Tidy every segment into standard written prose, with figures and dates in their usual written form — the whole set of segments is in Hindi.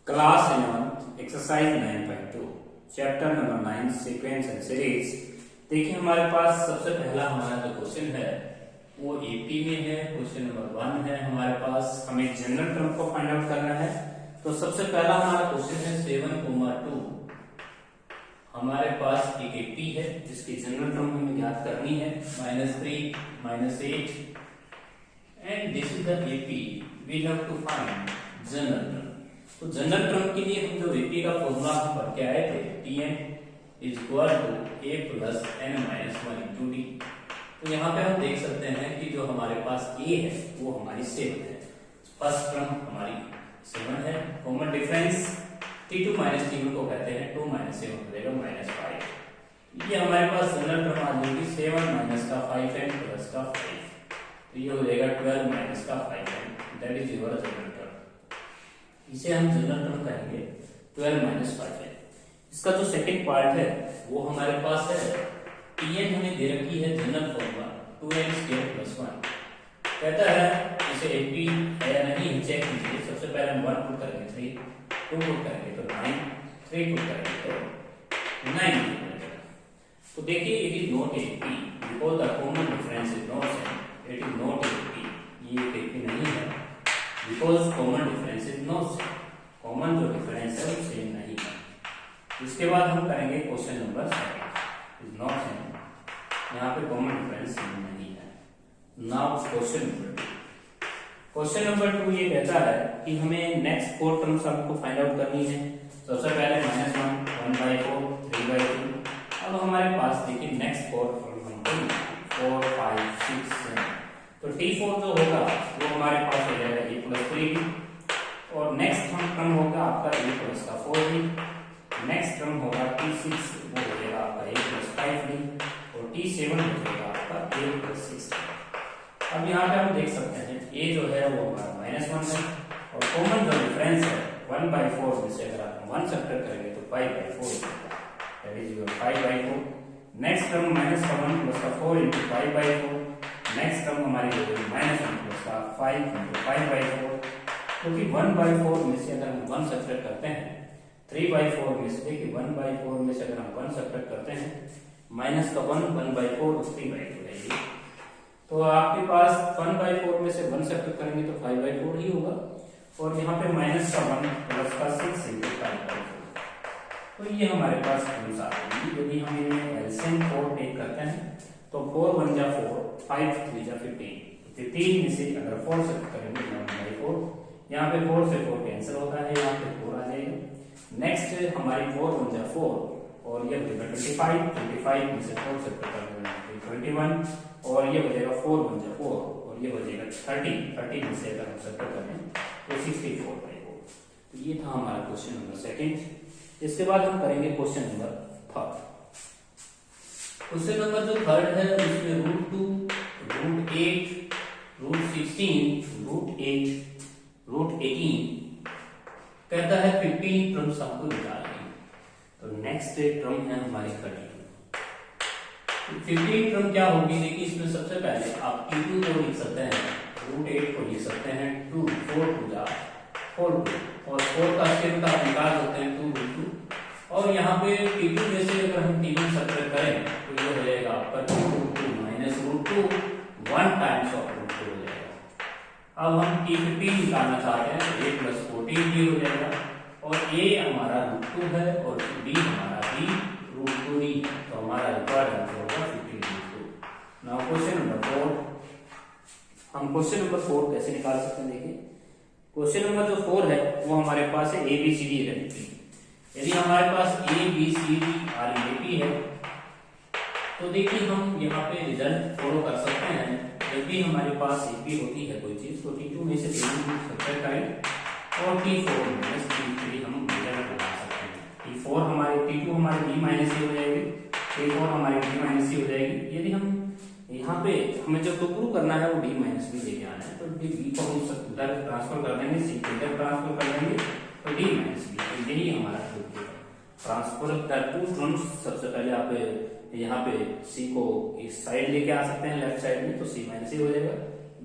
Class 11 exercise 9.2 chapter number 9 sequence and series. देखिए हमारे पास सबसे पहला हमारा जो क्वेश्चन है वो एपी में है। क्वेश्चन नंबर 1 है हमारे पास, हमें जनरल टर्म को फाइंड आउट करना है। तो सबसे पहला हमारा क्वेश्चन है 7,2 हमारे पास एक एपी है जिसकी जनरल टर्म हमें ज्ञात करनी है -3 -8 and this is the AP we have to find general term. तो जनरल टर्म के लिए हम जो एपी का फॉर्मूला हम पढ़ के आए थे Tn is equal to a plus n minus 1 into D. तो यहाँ पे हम देख सकते हैं कि जो हमारे पास a है वो हमारी 7 है, फर्स्ट टर्म हमारी 7 है। Common difference t2 minus t1 को कहते हैं, 2 माइनस 7 हो जाएगा -5। ये हमारे पास जनरल टर्म आ जाएगी 7 माइनस का 5n प्लस का 5, तो ये हो जाएगा 12 माइनस का 5n, that is your general term. इसे हम जनरल टर्म कहेंगे 12 माइनस 5n। इसका जो सेकंड पार्ट है वो हमारे पास है Tn हमें दे रखी है general formula 2n square plus 1। कहता है इसे एपी है या नहीं चेक कीजिए। सबसे पहले हम 1 पुट करेंगे 3, 2 पुट करेंगे तो 9, 3 पुट करेंगे तो 9 हो जाएगा। तो देखिए it is not AP because the common difference is not same, it is not AP, ये एपी नहीं है because common difference is not same, common जो डिफरेंस है वो सेम नहीं है। इसके बाद हम करेंगे question number 7 is not same, यहाँ पे कॉमन डिफरेंस सेम नहीं है। Now question number 2। Question number 2 ये कहता है कि हमें नेक्स्ट 4 टर्म्स हमको फाइंड आउट करनी है। सबसे पहले -1, 1/4, 3/2। अब हमारे पास देखिए नेक्स्ट 4 टर्म हमको 4, 5, 6, 7। तो T4 जो होगा वो हमारे पास हो जाएगा a प्लस 3d और नेक्स्ट टर्म होगा आपका a प्लस का 4d। नेक्स्ट टर्म होगा T6 वो हो जाएगा आपका a प्लस 5d और T7 हो जाएगा आपका a प्लस 6d। अब यहाँ पे हम देख सकते हैं a जो है वो हमारा -1 है और कॉमन जो डिफरेंस है 1/4 में से अगर आप 1 सब्ट्रैक्ट करेंगे तो 5/4 that is your 5/4। Next term -1 plus का 4 इंटू 5/4। नेक्स्ट टर्म हमारी हो गई -1 प्लस का 5 इंटू 5/4, क्योंकि 1/4 में से अगर हम 1 सब्ट्रैक्ट करते हैं 3/4 में से, देखिए 1/4 में से अगर हम 1 सब्ट्रैक्ट करते हैं माइनस का 1 1/4 3/4 रहेगी। तो आपके पास 1/4 में से 1 सब्ट्रैक्ट करेंगे तो 5/4 ही होगा और यहाँ पे माइनस का 1 प्लस का 6 इंटू 5/4। तो ये हमारे पास टर्म्स आ जाएंगी। यदि हम इन्हें एलसीएम 4 टेक करते हैं तो 4 1 जा 4, 5 3 जा 15। 15 में से अगर 4 से करेंगे 1/4, यहाँ पे 4 से 4 कैंसिल होता है, यहाँ पे 4 आ जाएगा। नेक्स्ट हमारी 4 1 जा 4 और ये हो जाएगा 25 में से 4 से करेंगे 21 और ये हो जाएगा 4 1 जा 4 और ये हो जाएगा 30 में से अगर हम सब्ट्रैक्ट करें तो 64/4। तो ये था हमारा क्वेश्चन नंबर 2। इसके बाद हम करेंगे क्वेश्चन नंबर 3। क्वेश्चन नंबर जो 3 है उसमें √2, √8, √16, √8, √18 कहता है 15 टर्म्स आपको निकालनी। तो नेक्स्ट टर्म है हमारी 30। 15 टर्म क्या होगी, देखिए इसमें सबसे पहले आप T2 को लिख सकते हैं, √8 को लिख सकते हैं 2, 4 2 जा 4 2 और 4 का स्क्वायर आप निकाल सकते हैं 2 √2 और यहाँ पे T2 में से अगर हम T1 सब्ट्रैक्ट करें तो ये हो जाएगा आपका 2 √2 माइनस √2 1 टाइम्स ऑफ √2 हो जाएगा। अब हम T15 निकालना चाहते हैं तो a प्लस 14d हो जाएगा और a हमारा √2 है और d हमारा d √2d, तो हमारा रिक्वायर्ड आंसर होगा 15 √2। Now question number 4। हम क्वेश्चन नंबर 4 कैसे निकाल सकते हैं, देखिए क्वेश्चन नंबर जो 4 है वो हमारे पास है ABCD है। यदि हमारे पास ABCD RAP है तो देखिए हम यहाँ पे रिजल्ट फॉलो कर सकते हैं। जब भी हमारे पास AP होती है कोई चीज तो T2 में से सब्ट्रैक्ट करें और T4 माइनस T3 हम रिजल्ट बना सकते हैं। T4 हमारे T2 हमारी D माइनस C हो जाएगी, T4 हमारी D माइनस C हो जाएगी। यदि हम यहाँ पे हमें जो प्रूव करना है वो D माइनस B लेके आना है तो D को हम इधर ट्रांसफर कर देंगे, C को इधर ट्रांसफर कर देंगे तो D माइनस B, तो यही हमारा ट्रांसफर दैट टू टर्म्स। सबसे पहले आप यहाँ पे C को इस साइड लेके आ सकते हैं लेफ्ट साइड में तो C माइनस C हो जाएगा,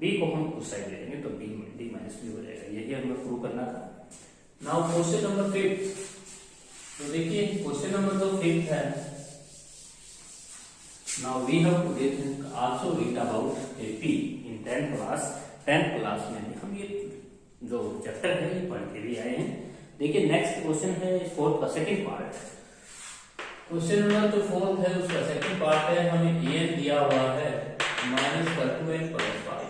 B को हम उस साइड ले लेंगे तो D माइनस B हो जाएगा। यही हमें प्रूव करना था। Now question number 5। तो देखिए क्वेश्चन नंबर जो 5 है, now we have to also read about AP in 10th class. 10th class में हम ये जो चैप्टर है ये पढ़ के भी आए हैं। देखिए नेक्स्ट क्वेश्चन है फोर्थ का सेकंड पार्ट। क्वेश्चन नंबर जो फोर्थ है उसका सेकंड पार्ट है, हमें an दिया हुआ है -2n + 5।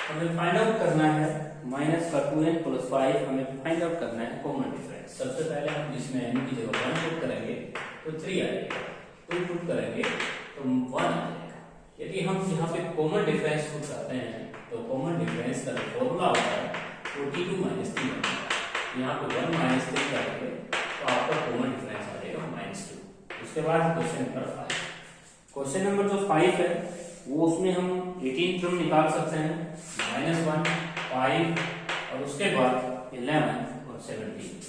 हमें फाइंड आउट करना है -2n + 5, हमें फाइंड आउट करना है कॉमन डिफरेंस। सबसे पहले हम इसमें n की जगह 1 पुट करेंगे तो 3 आएगा, 2 पुट करेंगे तो 1 आ जाएगा। यदि हम यहाँ पे कॉमन डिफरेंस पुट करते हैं तो कॉमन डिफरेंस का जो फॉर्मूला होता है वो t2 - 3 बनता है। यहाँ पे 1 - 3 करेंगे तो आपका कॉमन डिफरेंस आ जाएगा -2। उसके बाद क्वेश्चन नंबर 5। क्वेश्चन नंबर जो 5 है वो उसमें हम 18 टर्म निकाल सकते हैं, -1, 5 और उसके बाद 11 और 17।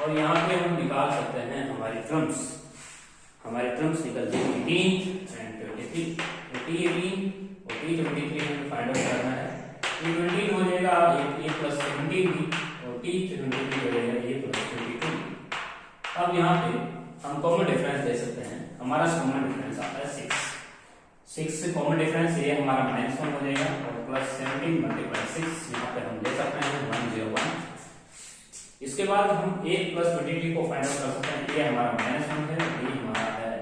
और यहाँ पे हम निकाल सकते हैं हमारी टर्म्स निकल जाएंगे 18 एंड 23। 18 और T23 हमें फाइंड आउट करना है। T20 हो जाएगा 8 + 17 और T23 हो जाएगा 8 + 22। अब यहाँ पे हम कॉमन डिफरेंस दे सकते हैं। हमारा कॉमन डिफरेंस आता है 6 से कॉमन डिफरेंस ये हमारा -1 हो जाएगा और +17 × 6 यहाँ पे हम ले सकते हैं 101। इसके बाद हम 8 + 23 को फाइंड आउट कर सकते हैं। ये हमारा -1 है, ये हमारा है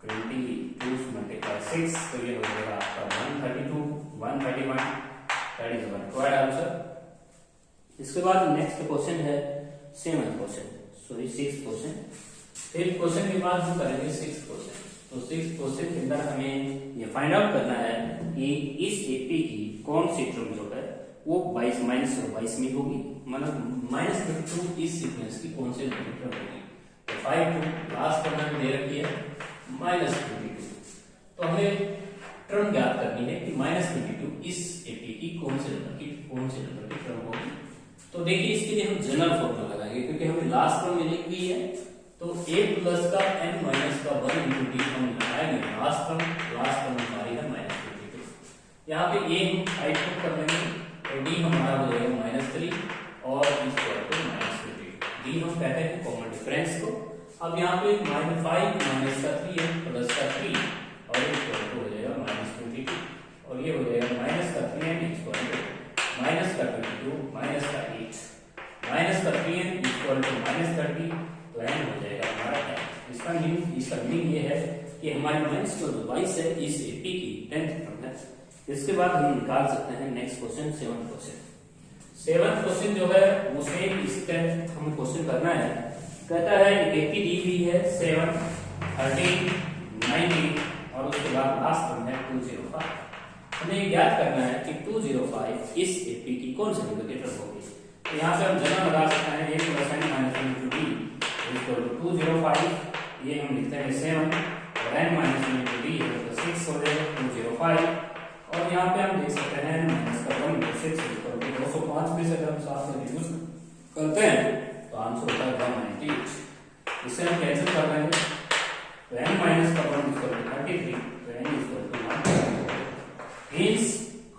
22 × 6, तो ये हो जाएगा आपका 132, 131। That is one correct answer. इसके बाद नेक्स्ट क्वेश्चन है 7th question, sorry 6th question. 5th question के बाद हम करेंगे 6th क्वेश्चन। तो 6th क्वेश्चन के अंदर हमें ये फाइंड आउट करना है कि इस एपी की कौन सी टर्म जो है वो 22 और 22 में होगी, मतलब -52 इस सीक्वेंस की कौन सी टर्म होगी। तो 5 टू लास्ट टर्म हमें दे रखी है -22, तो हमें टर्म ज्ञात करनी है कि -22 इस एपी की कौन से नंबर की टर्म होगी। तो देखिए इसके लिए हम जनरल फॉर्मूला लगाएंगे, क्योंकि हमें लास्ट टर्म मिली हुई है तो a प्लस का n माइनस का 1 × d हम लगाएंगे लास्ट टर्म हमारी है -22। यहाँ पे a हम 5 पुट कर लेंगे तो d हमारा हो जाएगा -3 और इक्वल टू -22। d हम कहते हैं कॉमन डिफरेंस को। अब यहाँ पे -5 माइनस का 3 है प्लस का 3 और इक्वल टू हो जाएगा -22 और ये हो जाएगा माइनस का 3n इक्वल टू माइनस का 22 माइनस का 8 माइनस का 3n इक्वल टू -30 तो n हो जाएगा हमारा n। इसका मीनिंग ये है कि हमारी -22 है इस एपी की 10th टर्म है। इसके बाद हम निकाल सकते हैं next question 7th question. 7th question जो है उसमें इसी तरह हमें क्वेश्चन करना है। कहता है एपी दी हुई है 7, 13, 19 और उसके बाद लास्ट टर्म है 205। हमें ज्ञात करना है कि 205 इस एपी की कौन सी नंबर की टर्म होगी। तो यहाँ से हम जनरल लगा सकते हैं a + n - 1 × d equal to 205, ये हम लिखते हैं 7 और n - 1 × d तो 6 हो जाएगा 205। और यहाँ पे हम देख सकते हैं -1 × 6 इक्वल टू 205 में से अगर हम साथ में रिड्यूस करते हैं तो आंसर होता है 198। इसे हम कैंसिल कर देंगे तो n - 1 इक्वल टू 33 तो n इक्वल टू 1। मींस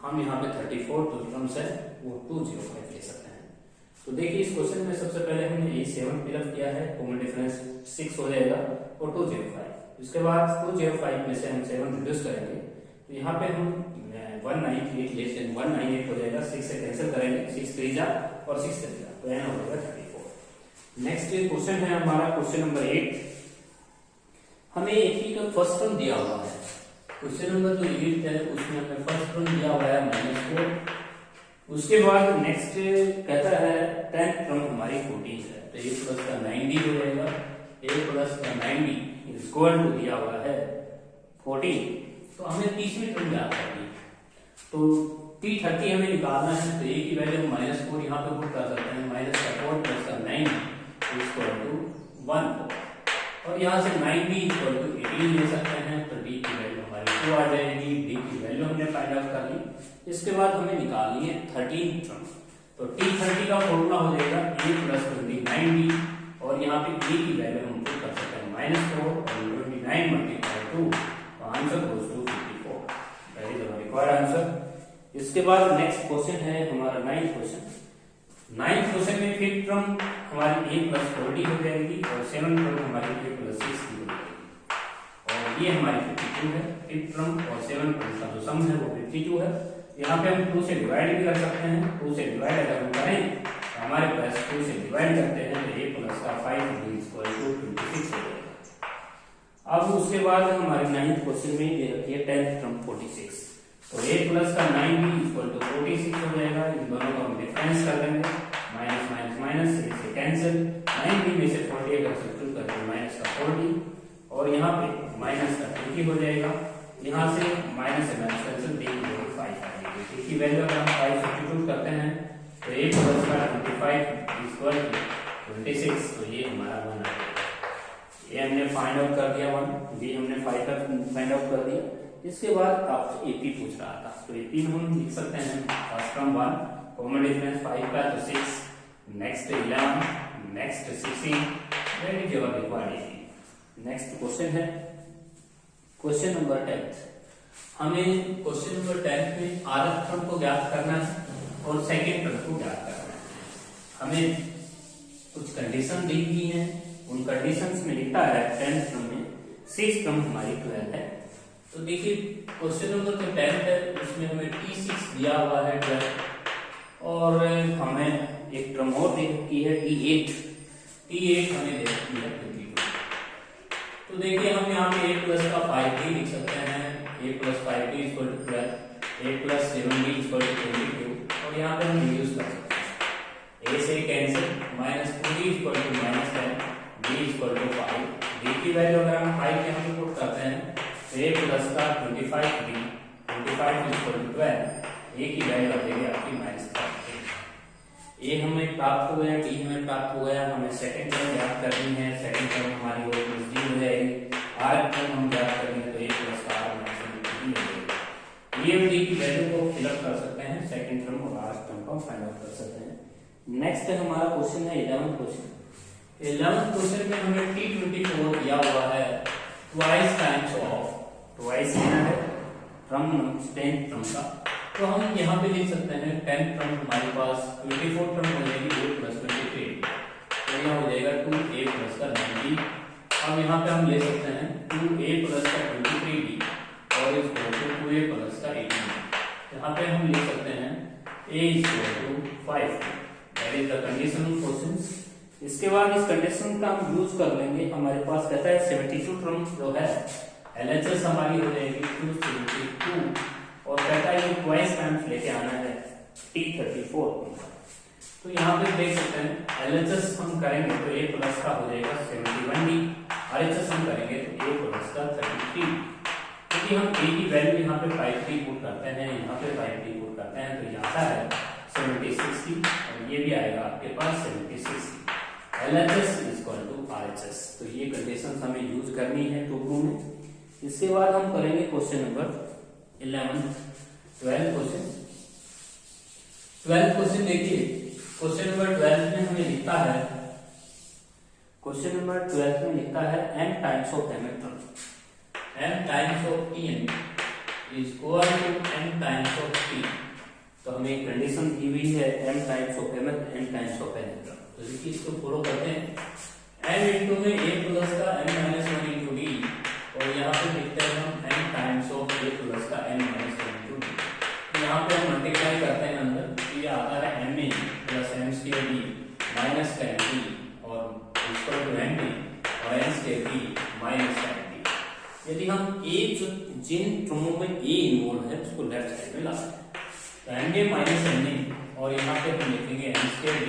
हम यहाँ पे 34 जो टर्म्स है वो 205 ले सकते हैं। तो देखिए इस क्वेश्चन में सबसे पहले हमने ये 7 फिलअप किया है, कॉमन डिफरेंस 6 हो जाएगा और 205। इसके बाद 205 में से हम 7 रिड्यूस करेंगे तो यहाँ पे हम 198 लेस देन 198 हो जाएगा। 6 से कैंसिल करेंगे, 6 3 जा और 6 3 जा तो n हो जाएगा 34। नेक्स्ट क्वेश्चन है हमारा क्वेश्चन नंबर 8। हमें एपी का फर्स्ट टर्म दिया हुआ है। क्वेश्चन नंबर जो 8 है उसमें हमें फर्स्ट टर्म दिया हुआ है -4। उसके बाद नेक्स्ट कहता है 10th टर्म हमारी 14 है तो a प्लस का 90 हो जाएगा। a प्लस का 90 इक्वल टू दिया हुआ है 14। तो हमें तीसरी टर्म ज्ञात करनी है। तो T30 हमें निकालना है तो a की वैल्यू -4 यहाँ पे पुट कर सकते हैं। -4 प्लस का 90 इक्वल टू 1 और यहाँ से 9b इक्वल टू 18 ले सकते हैं। तो d की वैल्यू हमारी 2 आ जाएगी। d की वैल्यू हमने फाइंड आउट कर ली। इसके बाद हमें निकालनी है 13 टर्म। तो T30 का फॉर्मूला हो जाएगा a + 29b और यहाँ पे a की वैल्यू हम पुट कर सकते हैं -4 और 29 × 2 तो answer goes to 54। That is our required answer. इसके बाद नेक्स्ट क्वेश्चन है हमारा 9th क्वेश्चन। नाइन्थ क्वेश्चन में फिफ्थ टर्म हमारी a प्लस 4d हो जाएगी और सेवन टर्म हमारी a प्लस 6d हो जाएगी और ये हमारी 52 है। फिफ्थ टर्म और सेवन टर्म का जो सम है वो 52 है। यहाँ पे हम 2 से डिवाइड भी कर सकते हैं। 2 से डिवाइड अगर हम करें तो हमारे पास 2 से डिवाइड करते हैं तो a प्लस का 5d इक्वल टू 26 हो जाएगा। अब उसके बाद हमारे नाइन्थ क्वेश्चन में ये रखिए 10th टर्म 46, तो a प्लस का 9d इक्वल टू 46 हो जाएगा। इन दोनों को हम डिफरेंस कर देंगे, माइनस माइनस माइनस से कैंसिल, 9d में से 40 अगर सब्ट्रैक्ट करते हैं माइनस का 40 और यहाँ पे माइनस का 20 हो जाएगा। यहाँ से माइनस से माइनस कैंसिल, d की वैल्यू 5 आ जाएगी। d की वैल्यू अगर हम 5 सब्स्टिट्यूट करते हैं तो a प्लस का 25 इक्वल टू 26, तो ये हमारा 1 आ जाएगा। ये हमने फाइंड आउट कर दिया 1, b हमने फाइंड आउट कर दिया। इसके बाद आपसे एपी पूछ रहा था, तो एपी में हम लिख सकते हैं फर्स्ट टर्म 1, कॉमन डिफरेंस 5 का तो 6, नेक्स्ट 11, नेक्स्ट 16, वेरी जवाब रिक्वायर्ड एपी। नेक्स्ट क्वेश्चन है क्वेश्चन नंबर 10। हमें क्वेश्चन नंबर 10 में rth टर्म को ज्ञात करना है और सेकेंड टर्म को ज्ञात करना है। हमें कुछ कंडीशन दी हुई है, उन कंडीशंस में लिखा है 10th टर्म में 6 टर्म हमारी 12 है। तो देखिए क्वेश्चन नंबर जो 10 है उसमें हमें T6 दिया हुआ है 12 और हमें एक टर्म और दे रखी है T8 हमें दे रखी है 22। तो देखिए हम यहाँ पे a प्लस का 5d लिख सकते हैं, a plus 5d equal to 12, a plus 7d equal to 22 और यहाँ पे हम यूज कर सकते हैं a से cancel, minus 2d equal to minus 10, d equal to 5, d की वैल्यू अगर हम 5 यहाँ पे पुट करते हैं a प्लस का 25d 25 इक्वल टू 12, a की वैल्यू आ जाएगी आपकी माइनस 5। a हमें प्राप्त हो गया, d हमें प्राप्त हो गया। हमें सेकंड टर्म ज्ञात करनी है, सेकंड टर्म हमारी a प्लस d हो जाएगी। r टर्म हम ज्ञात करेंगे तो a प्लस का r माइनस d हो जाएगी। ये और d की वैल्यू को फिलअप कर सकते हैं, सेकंड टर्म और r टर्म को फाइंड आउट कर सकते हैं। नेक्स्ट हमारा क्वेश्चन है 11th क्वेश्चन। 11th क्वेश्चन में हमें T24 दिया हुआ है ट्वाइस टाइम्स ऑफ, ट्वाइस लेना है टर्म 10th टर्म का, तो हम यहाँ पे लिख सकते हैं 10th टर्म हमारे पास 24 टर्म हो जाएगी a प्लस 23, तो यहाँ हो जाएगा 2a प्लस का 9d। अब यहाँ पे हम ले सकते हैं 2a प्लस का 23d और इसको 2a प्लस का 18। यहाँ पे हम लिख सकते हैं a equal to 5, that is the condition of questions. इसके बाद इस कंडीशन का हम यूज कर लेंगे। हमारे पास कहता है 72 टर्म जो है LHS हमारी हो जाएगी 272 और कहता है कि ट्वाइस टाइम्स लेके आना है T34। तो यहाँ पे देख सकते हैं LHS हम करेंगे तो a प्लस का हो जाएगा 71d, RHS हम करेंगे तो a प्लस का 33। क्योंकि हम a की वैल्यू यहाँ पे 5d पुट करते हैं, यहाँ पे 5d पुट करते हैं तो यहाँ आता है 76d और ये भी आएगा आपके पास 76d। LHS equal to RHS, तो ये कंडीशन हमें यूज करनी है टू में। इसके बाद हम करेंगे question number 12th question. 12th question देखिए, क्वेश्चन नंबर 12 में हमें लिखा है, क्वेश्चन नंबर 12 में लिखा है m times of mth term, m times of tn is equal to n times of t। तो हमें एक कंडीशन दी हुई है m times of mth, n times of nth term. तो देखिए इसको फॉलो करते हैं, m इनटू में a प्लस का n माइनस 1 इनटू d और यहाँ पे लिखते हैं हम n times of a plus का n माइनस 1 इनटू d। यहाँ पे हम मल्टीप्लाई करते हैं अंदर, तो ये आता है m plus m square d minus का d और इक्वल टू n d और n स्क्वायर d माइनस का d। यदि हम a जो जिन टर्मों में a इन्वॉल्व है उसको लेफ्ट साइड में लाते हैं तो n माइनस n और यहाँ पे हम लिखेंगे n square d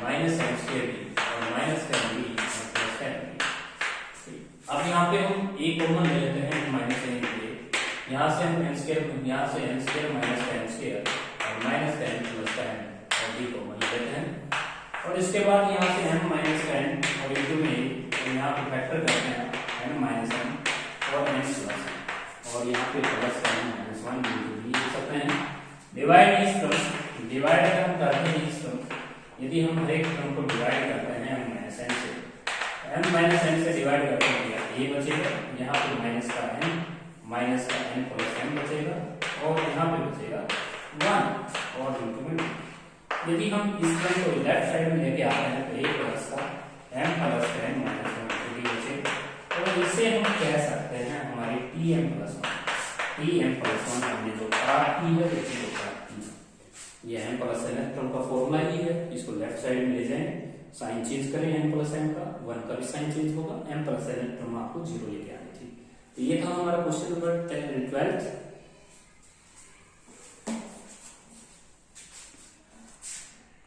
minus m square d और माइनस का d और प्लस का d। अब यहाँ पे हम a कॉमन ले लेते हैं माइनस n के लिए, यहाँ से हम n स्क्वायर, यहाँ से n स्क्वायर माइनस का n स्क्वायर और माइनस का n प्लस का n और d कॉमन ले लेते हैं और इसके बाद यहाँ से m माइनस का n और इनटू में यहाँ पे फैक्टर करते हैं m माइनस n और n प्लस n और यहाँ पे प्लस का n माइनस 1 इनटू d लिख सकते हैं। डिवाइड इस टर्म, डिवाइड अगर हम करते हैं इस टर्म, यदि हम हर एक टर्म को डिवाइड करते हैं m माइनस n से, m माइनस n से डिवाइड करते हैं ये बचेगा, यहाँ पे माइनस का n प्लस n बचेगा और यहाँ पे बचेगा 1 और इनटू में। यदि हम इस टर्म को लेफ्ट साइड में लेके आ रहे हैं तो a प्लस का m प्लस 10 माइनस 1 बचे, तो इसे हम कह सकते हैं हमारी tm प्लस 1 हमने जो RT है वो चीज होता है ये m प्लस n टर्म का फॉर्मूला ही है, इसको लेफ्ट साइड में ले जाएं, साइन चेंज करें m प्लस m का, 1 का भी साइन चेंज होगा, m प्लस n टर्म आपको 0 लेके आनी थी। तो ये था हमारा क्वेश्चन नंबर 12।